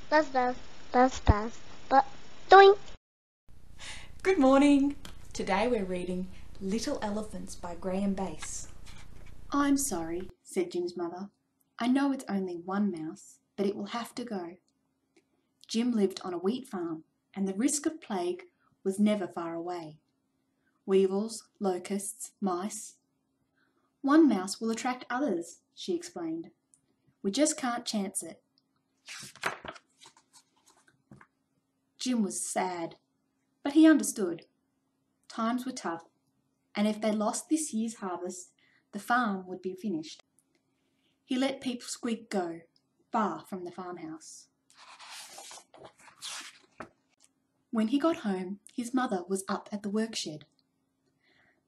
Buzz, buzz, buzz, buzz, but doink. Good morning. Today we're reading Little Elephants by Graeme. I'm sorry, said Jim's mother. I know it's only one mouse, but it will have to go. Jim lived on a wheat farm, and the risk of plague was never far away. Weevils, locusts, mice. One mouse will attract others, she explained. We just can't chance it. Jim was sad, but he understood. Times were tough, and if they lost this year's harvest, the farm would be finished. He let Peep Squeak go, far from the farmhouse. When he got home, his mother was up at the workshed.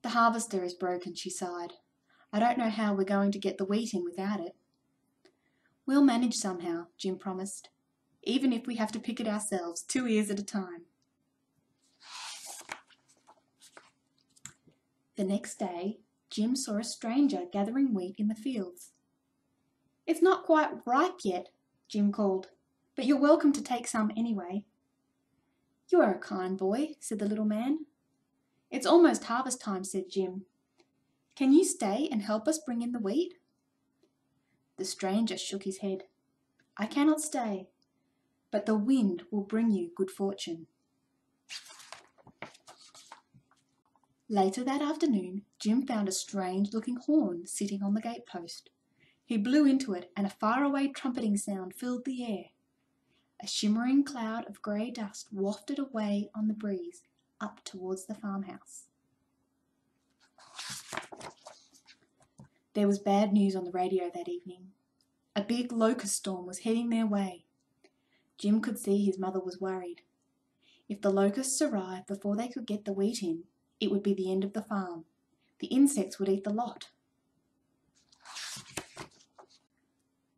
The harvester is broken, she sighed. I don't know how we're going to get the wheat in without it. We'll manage somehow, Jim promised, even if we have to pick it ourselves, 2 ears at a time. The next day, Jim saw a stranger gathering wheat in the fields. It's not quite ripe yet, Jim called, but you're welcome to take some anyway. You are a kind boy, said the little man. It's almost harvest time, said Jim. Can you stay and help us bring in the wheat? The stranger shook his head. I cannot stay, but the wind will bring you good fortune. Later that afternoon, Jim found a strange-looking horn sitting on the gatepost. He blew into it, and a faraway trumpeting sound filled the air. A shimmering cloud of grey dust wafted away on the breeze up towards the farmhouse. There was bad news on the radio that evening. A big locust storm was heading their way. Jim could see his mother was worried. If the locusts arrived before they could get the wheat in, it would be the end of the farm. The insects would eat the lot.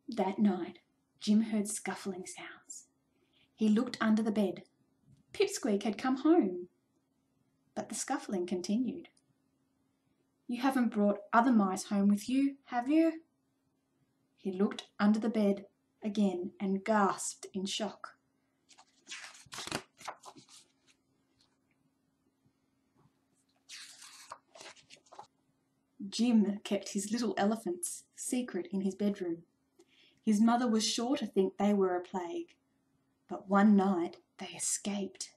That night, Jim heard scuffling sounds. He looked under the bed. Pipsqueak had come home. But the scuffling continued. You haven't brought other mice home with you, have you? He looked under the bed again and gasped in shock. Jim kept his little elephants secret in his bedroom. His mother was sure to think they were a plague, but one night they escaped.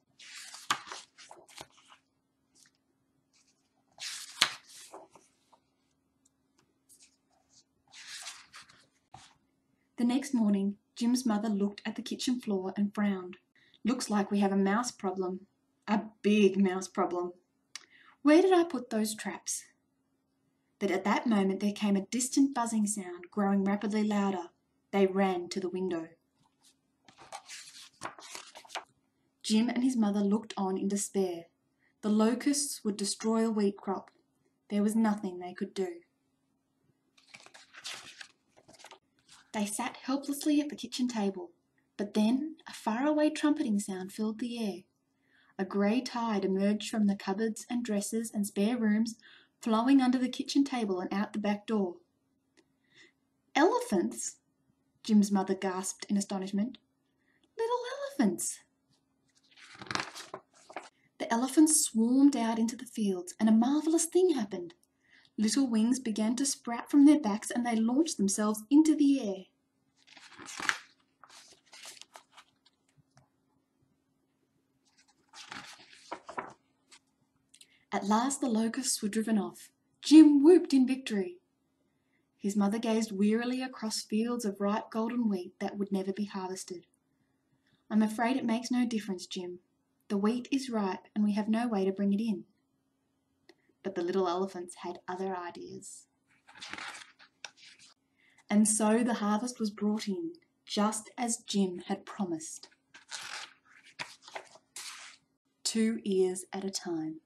The next morning, Jim's mother looked at the kitchen floor and frowned. Looks like we have a mouse problem. A big mouse problem. Where did I put those traps? But at that moment there came a distant buzzing sound, growing rapidly louder. They ran to the window. Jim and his mother looked on in despair. The locusts would destroy a wheat crop. There was nothing they could do. They sat helplessly at the kitchen table, but then a faraway trumpeting sound filled the air. A grey tide emerged from the cupboards and dressers and spare rooms, flowing under the kitchen table and out the back door. Elephants? Jim's mother gasped in astonishment. Little elephants! The elephants swarmed out into the fields, and a marvellous thing happened. Little wings began to sprout from their backs, and they launched themselves into the air. At last the locusts were driven off. Jim whooped in victory. His mother gazed wearily across fields of ripe golden wheat that would never be harvested. I'm afraid it makes no difference, Jim. The wheat is ripe and we have no way to bring it in. But the little elephants had other ideas. And so the harvest was brought in, just as Jim had promised. 2 ears at a time.